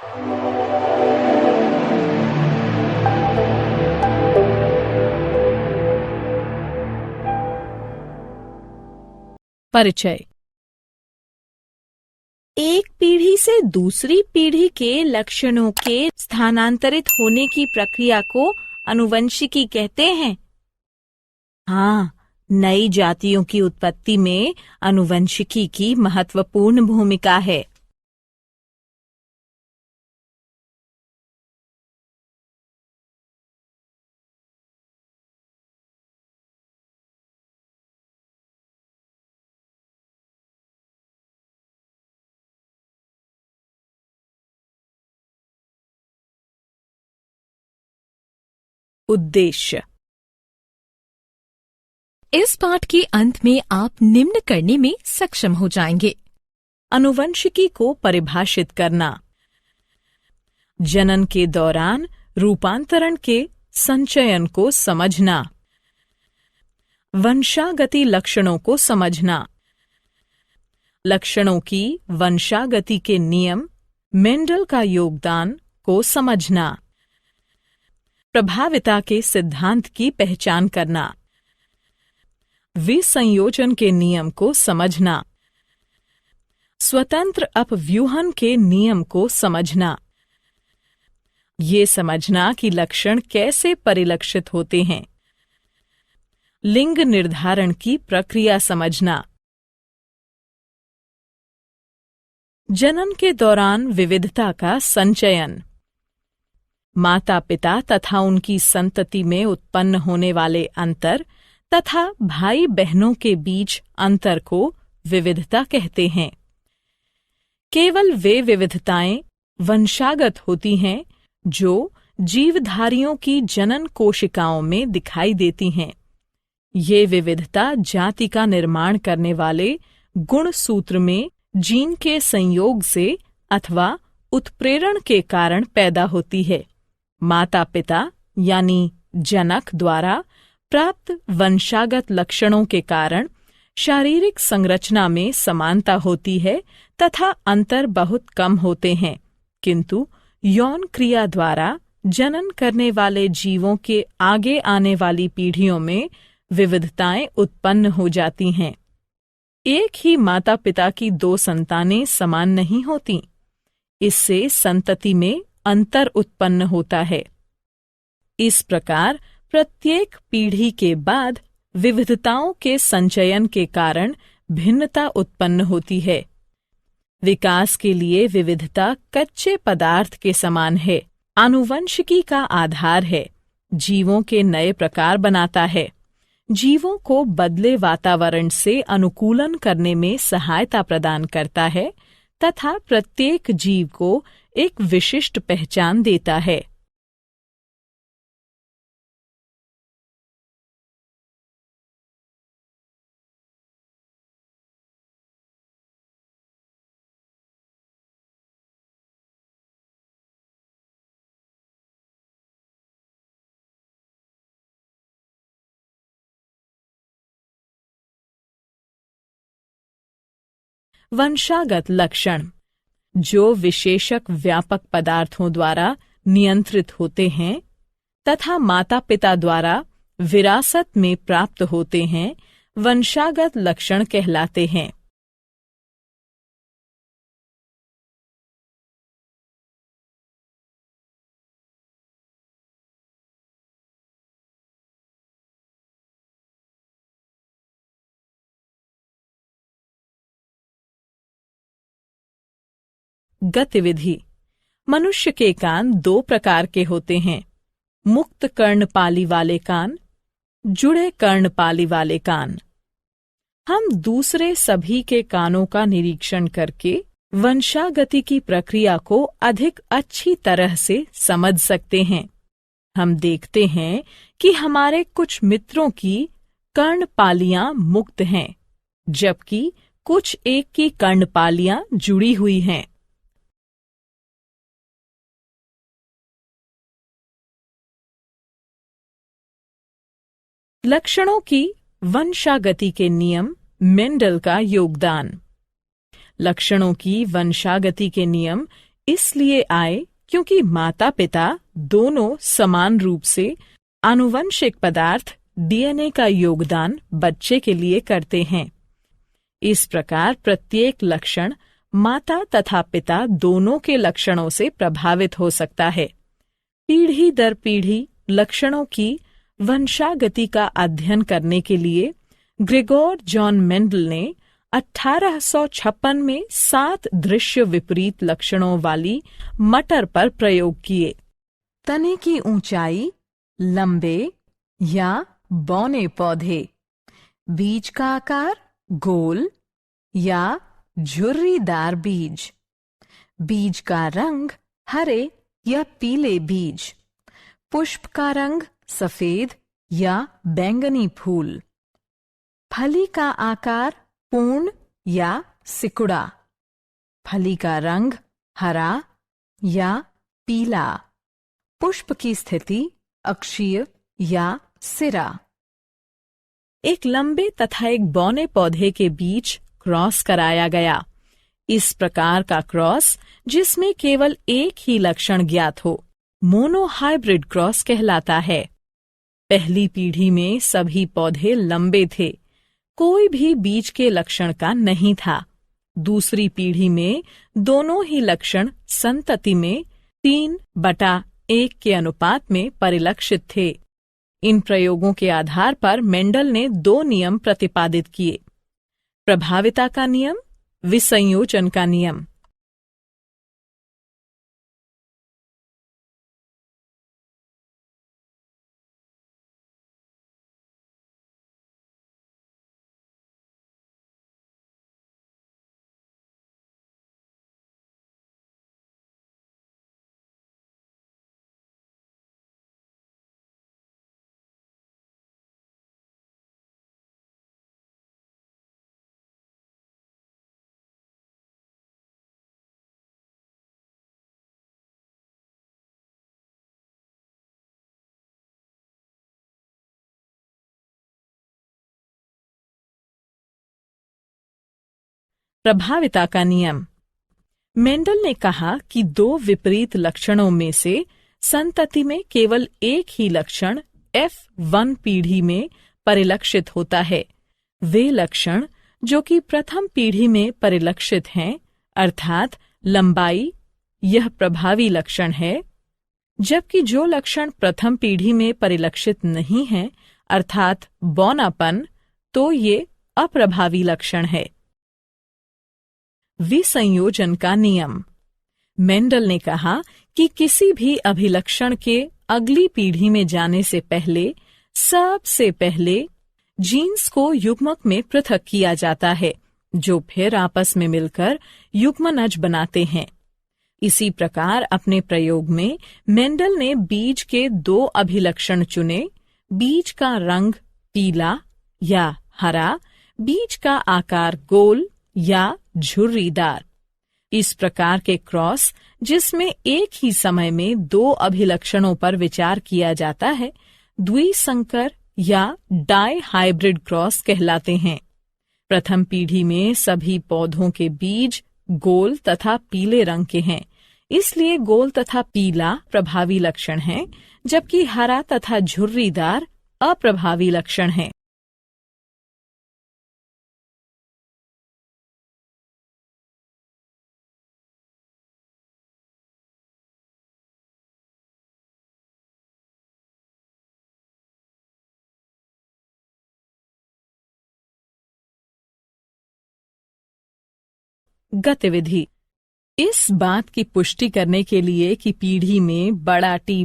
परिचय। एक पीढ़ी से दूसरी पीढ़ी के लक्षणों के स्थानांतरित होने की प्रक्रिया को आनुवंशिकी कहते हैं। हाँ, नई जातियों की उत्पत्ति में आनुवंशिकी की महत्वपूर्ण भूमिका है। उद्देश्य। इस पाठ के अंत में आप निम्न करने में सक्षम हो जाएंगे। आनुवंशिकी को परिभाषित करना, जनन के दौरान रूपांतरण के संचयन को समझना, वंशागति लक्षणों को समझना, लक्षणों की वंशागति के नियम, मेंडल का योगदान को समझना, प्रभाविता के सिद्धांत की पहचान करना, विसंयोजन के नियम को समझना, स्वतंत्र अपव्यूहन के नियम को समझना, ये समझना कि लक्षण कैसे परिलक्षित होते हैं, लिंग निर्धारण की प्रक्रिया समझना, जनन के दौरान विविधता का संचयन, माता पिता तथा उनकी संतति में उत्पन्न होने वाले अंतर तथा भाई बहनों के बीच अंतर को विविधता कहते हैं। केवल वे विविधताएं वंशागत होती हैं जो जीवधारियों की जनन कोशिकाओं में दिखाई देती हैं। ये विविधता जाति का निर्माण करने वाले गुणसूत्र में जीन के संयोग से अथवा उत्प्रेरण के कारण पैदा होती है। माता पिता यानी जनक द्वारा प्राप्त वंशागत लक्षणों के कारण शारीरिक संरचना में समानता होती है तथा अंतर बहुत कम होते हैं, किंतु यौन क्रिया द्वारा जनन करने वाले जीवों के आगे आने वाली पीढ़ियों में विविधताएं उत्पन्न हो जाती हैं। एक ही माता पिता की दो संतानें समान नहीं होती। इससे संतति में अंतर उत्पन्न होता है। इस प्रकार प्रत्येक पीढ़ी के बाद विविधताओं के संचयन के कारण भिन्नता उत्पन्न होती है। विकास के लिए विविधता कच्चे पदार्थ के समान है, आनुवंशिकी का आधार है, जीवों के नए प्रकार बनाता है, जीवों को बदले वातावरण से अनुकूलन करने में सहायता प्रदान करता है तथा प्रत्येक जीव को एक विशिष्ट पहचान देता है। वंशागत लक्षण जो विशेषक व्यापक पदार्थों द्वारा नियंत्रित होते हैं तथा माता पिता द्वारा विरासत में प्राप्त होते हैं, वंशागत लक्षण कहलाते हैं। गतिविधि। मनुष्य के कान दो प्रकार के होते हैं, मुक्त कर्णपाली वाले कान, जुड़े कर्णपाली वाले कान। हम दूसरे सभी के कानों का निरीक्षण करके वंशागति की प्रक्रिया को अधिक अच्छी तरह से समझ सकते हैं। हम देखते हैं कि हमारे कुछ मित्रों की कर्णपालियां मुक्त हैं, जबकि कुछ एक की कर्णपालियां जुड़ी हुई हैं। लक्षणों की वंशागति के नियम, मेंडल का योगदान। लक्षणों की वंशागति के नियम इसलिए आए क्योंकि माता पिता दोनों समान रूप से आनुवंशिक पदार्थ डीएनए का योगदान बच्चे के लिए करते हैं। इस प्रकार प्रत्येक लक्षण माता तथा पिता दोनों के लक्षणों से प्रभावित हो सकता है। पीढ़ी दर पीढ़ी लक्षणों की वंशागति का अध्ययन करने के लिए ग्रेगोर जॉन मेंडल ने 1856 में 7 दृश्य विपरीत लक्षणों वाली मटर पर प्रयोग किए। तने की ऊंचाई, लंबे या बौने पौधे, बीज का आकार गोल या झुर्रीदार बीज, बीज का रंग हरे या पीले बीज, पुष्प का रंग सफेद या बैंगनी फूल, फली का आकार पूर्ण या सिकुड़ा, फली का रंग हरा या पीला, पुष्प की स्थिति अक्षीय या सिरा। एक लंबे तथा एक बौने पौधे के बीच क्रॉस कराया गया। इस प्रकार का क्रॉस जिसमें केवल एक ही लक्षण ज्ञात हो मोनोहाइब्रिड क्रॉस कहलाता है। पहली पीढ़ी में सभी पौधे लंबे थे, कोई भी बीज के लक्षण का नहीं था। दूसरी पीढ़ी में दोनों ही लक्षण संतति में 3/1 के अनुपात में परिलक्षित थे। इन प्रयोगों के आधार पर मेंडल ने 2 नियम प्रतिपादित किए: प्रभाविता का नियम, विसंयोजन का नियम। प्रभाविता का नियम। मेंडल ने कहा कि 2 विपरीत लक्षणों में से संतति में केवल एक ही लक्षण F1 पीढ़ी में परिलक्षित होता है। वे लक्षण जो कि प्रथम पीढ़ी में परिलक्षित हैं, अर्थात लंबाई, यह प्रभावी लक्षण है, जबकि जो लक्षण प्रथम पीढ़ी में परिलक्षित नहीं है, अर्थात बौनापन, तो ये अप्रभावी लक्षण है। विसंयोजन का नियम। मेंडल ने कहा कि किसी भी अभिलक्षण के अगली पीढ़ी में जाने से पहले सबसे पहले जीन्स को युग्मक में पृथक किया जाता है, जो फिर आपस में मिलकर युग्मनज बनाते हैं। इसी प्रकार अपने प्रयोग में मेंडल ने बीज के 2 अभिलक्षण चुने: बीज का रंग पीला या हरा, बीज का आकार गोल या झुर्रीदार। इस प्रकार के क्रॉस जिसमें एक ही समय में 2 अभिलक्षणों पर विचार किया जाता है, द्विसंकर या डाई हाइब्रिड क्रॉस कहलाते हैं। प्रथम पीढ़ी में सभी पौधों के बीज गोल तथा पीले रंग के हैं, इसलिए गोल तथा पीला प्रभावी लक्षण हैं, जबकि हरा तथा झुर्रीदार अप्रभावी लक्षण हैं। गतिविधि। इस बात की पुष्टि करने के लिए कि पीढ़ी में बड़ा टी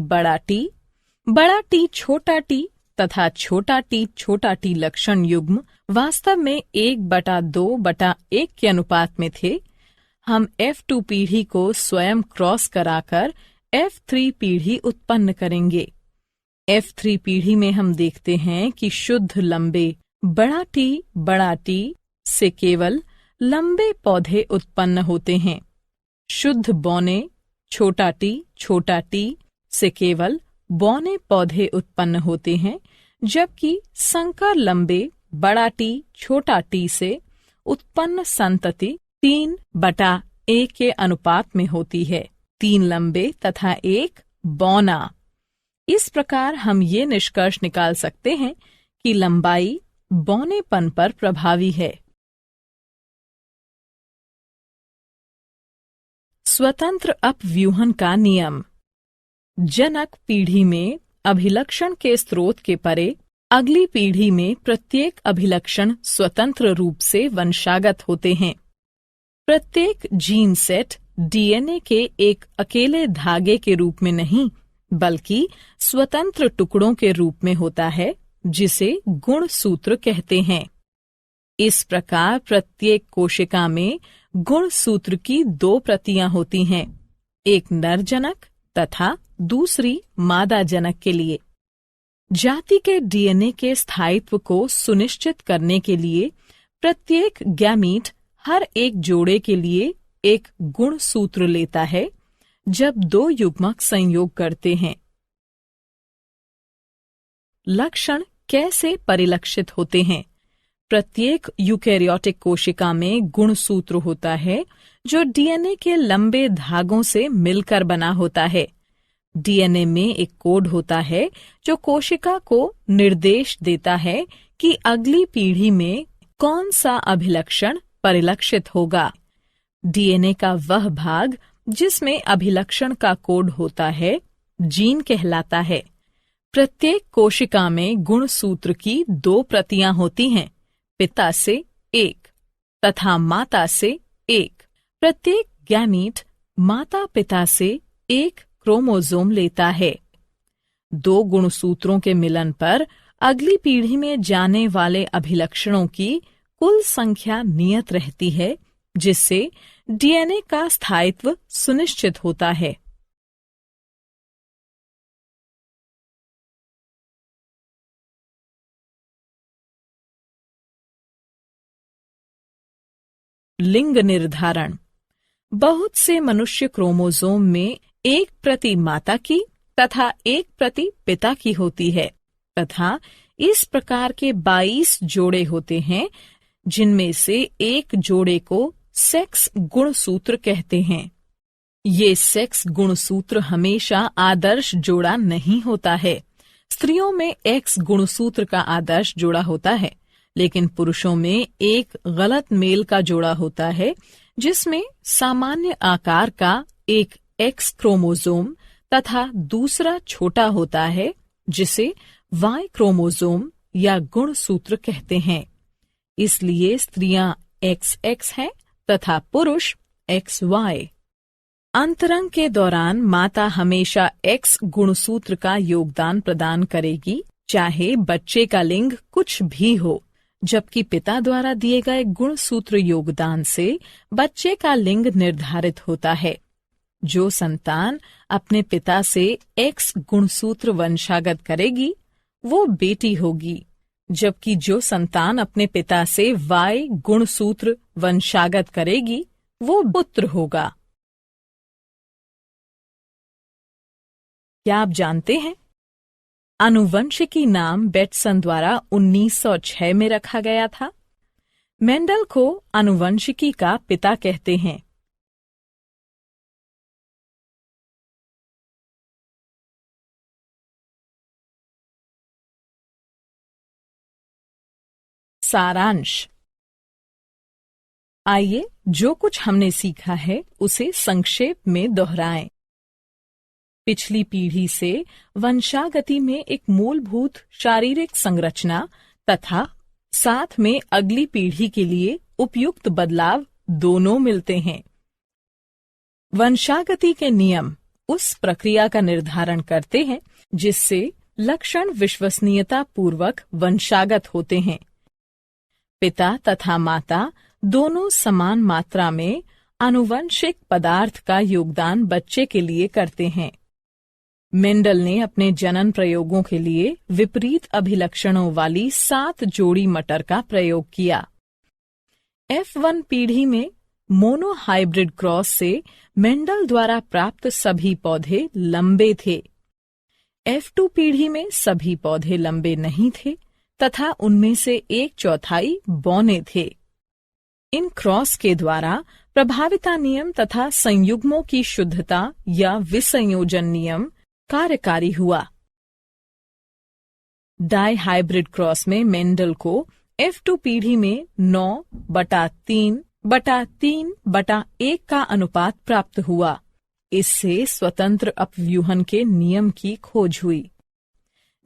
तथा छोटा टी लक्षण युग्म वास्तव में 1/2/1 के अनुपात में थे, हम F2 पीढ़ी को स्वयं क्रॉस कराकर F3 पीढ़ी उत्पन्न करेंगे। F3 पीढ़ी में हम देखते हैं कि शुद्ध लंबे बड़ा टी से केवल लंबे पौधे उत्पन्न होते हैं। शुद्ध बौने छोटा टी से केवल बौने पौधे उत्पन्न होते हैं, जबकि संकर लंबे बड़ा टी छोटा टी से उत्पन्न संतति 3/1 1 के अनुपात में होती है, 3 लंबे तथा 1 बौना। इस प्रकार हम ये निष्कर्ष निकाल सकते हैं कि लंबाई बौनेपन पर प्रभावी है। स्वतंत्र अपव्यूहन का नियम। जनक पीढ़ी में अभिलक्षण के स्रोत के परे अगली पीढ़ी में प्रत्येक अभिलक्षण स्वतंत्र रूप से वंशागत होते हैं। प्रत्येक जीन सेट डीएनए के एक अकेले धागे के रूप में नहीं, बल्कि स्वतंत्र टुकड़ों के रूप में होता है, जिसे गुणसूत्र कहते हैं। इस प्रकार प्रत्येक कोशिका में गुणसूत्र की 2 प्रतियां होती हैं, एक नर जनक तथा दूसरी मादा जनक के लिए। जाति के डीएनए के स्थायित्व को सुनिश्चित करने के लिए प्रत्येक गैमीट हर एक जोड़े के लिए एक गुणसूत्र लेता है जब 2 युग्मक संयोग करते हैं। लक्षण कैसे परिलक्षित होते हैं? प्रत्येक यूकेरियोटिक कोशिका में गुणसूत्र होता है जो डीएनए के लंबे धागों से मिलकर बना होता है। डीएनए में एक कोड होता है जो कोशिका को निर्देश देता है कि अगली पीढ़ी में कौन सा अभिलक्षण परिलक्षित होगा। डीएनए का वह भाग जिसमें अभिलक्षण का कोड होता है जीन कहलाता है। प्रत्येक कोशिका में गुणसूत्र की 2 प्रतियां होती हैं, पिता से 1 तथा माता से 1। प्रत्येक गैमीट माता पिता से 1 क्रोमोसोम लेता है। 2 गुणसूत्रों के मिलन पर अगली पीढ़ी में जाने वाले अभिलक्षणों की कुल संख्या नियत रहती है, जिससे डीएनए का स्थायित्व सुनिश्चित होता है। लिंग निर्धारण। बहुत से मनुष्य क्रोमोसोम में 1 प्रति माता की तथा 1 प्रति पिता की होती है तथा इस प्रकार के 22 जोड़े होते हैं, जिनमें से एक जोड़े को सेक्स गुणसूत्र कहते हैं। ये सेक्स गुणसूत्र हमेशा आदर्श जोड़ा नहीं होता है। स्त्रियों में एक्स गुणसूत्र का आदर्श जोड़ा होता है, लेकिन पुरुषों में एक गलत मेल का जोड़ा होता है, जिसमें सामान्य आकार का एक एक्स क्रोमोसोम तथा दूसरा छोटा होता है, जिसे वाई क्रोमोसोम या गुणसूत्र कहते हैं। इसलिए स्त्रियां XX हैं तथा पुरुष XY। अंतरंग के दौरान माता हमेशा X गुणसूत्र का योगदान प्रदान करेगी, चाहे बच्चे का लिंग कुछ भी हो, जबकि पिता द्वारा दिए गए गुणसूत्र योगदान से बच्चे का लिंग निर्धारित होता है। जो संतान अपने पिता से X गुणसूत्र वंशागत करेगी, वो बेटी होगी, जबकि जो संतान अपने पिता से Y गुणसूत्र वंशागत करेगी, वो पुत्र होगा। क्या आप जानते हैं? आनुवंशिकी नाम बेटसन द्वारा 1906 में रखा गया था। मेंडल को आनुवंशिकी का पिता कहते हैं। सारांश। आइए जो कुछ हमने सीखा है उसे संक्षेप में दोहराएं। पिछली पीढ़ी से वंशागति में एक मूलभूत शारीरिक संरचना तथा साथ में अगली पीढ़ी के लिए उपयुक्त बदलाव दोनों मिलते हैं। वंशागति के नियम उस प्रक्रिया का निर्धारण करते हैं जिससे लक्षण विश्वसनीयता पूर्वक वंशागत होते हैं। पिता तथा माता दोनों समान मात्रा में आनुवंशिक पदार्थ का योगदान बच्चे के लिए करते हैं। मेंडल ने अपने जनन प्रयोगों के लिए विपरीत अभिलक्षणों वाली 7 जोड़ी मटर का प्रयोग किया। F1 पीढ़ी में मोनोहाइब्रिड क्रॉस से मेंडल द्वारा प्राप्त सभी पौधे लंबे थे। F2 पीढ़ी में सभी पौधे लंबे नहीं थे तथा उनमें से 1/4 बौने थे। इन क्रॉस के द्वारा प्रभाविता नियम तथा संयुग्मों की शुद्धता या विसंयोजन नियम कार्यकारी हुआ। डाई हाइब्रिड क्रॉस में मेंडल को F2 पीढ़ी में 9:3:3:1 का अनुपात प्राप्त हुआ। इससे स्वतंत्र अपव्यूहन के नियम की खोज हुई।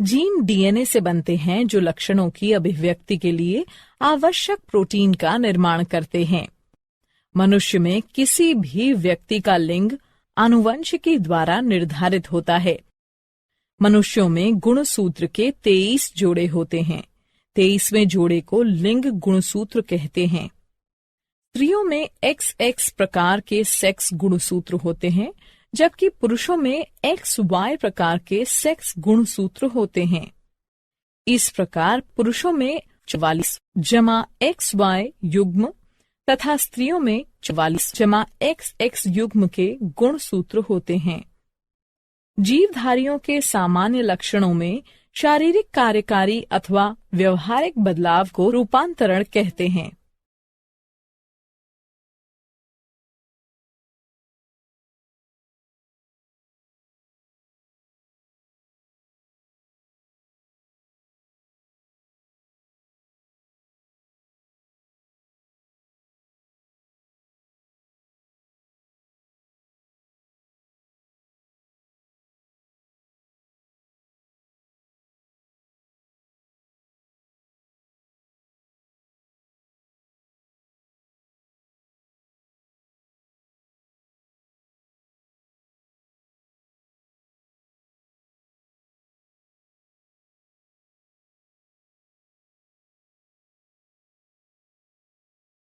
जीन डीएनए से बनते हैं जो लक्षणों की अभिव्यक्ति के लिए आवश्यक प्रोटीन का निर्माण करते हैं। मनुष्य में किसी भी व्यक्ति का लिंग आनुवंशिकी द्वारा निर्धारित होता है। मनुष्यों में गुणसूत्र के 23 जोड़े होते हैं। 23वें जोड़े को लिंग गुणसूत्र कहते हैं। स्त्रियों में XX प्रकार के सेक्स गुणसूत्र होते हैं, जबकि पुरुषों में XY प्रकार के सेक्स गुणसूत्र होते हैं। इस प्रकार पुरुषों में 44+XY युग्म तथा स्त्रियों में 44+XX युग्म के गुणसूत्र होते हैं। जीवधारियों के सामान्य लक्षणों में शारीरिक कार्यकारी अथवा व्यवहारिक बदलाव को रूपांतरण कहते हैं।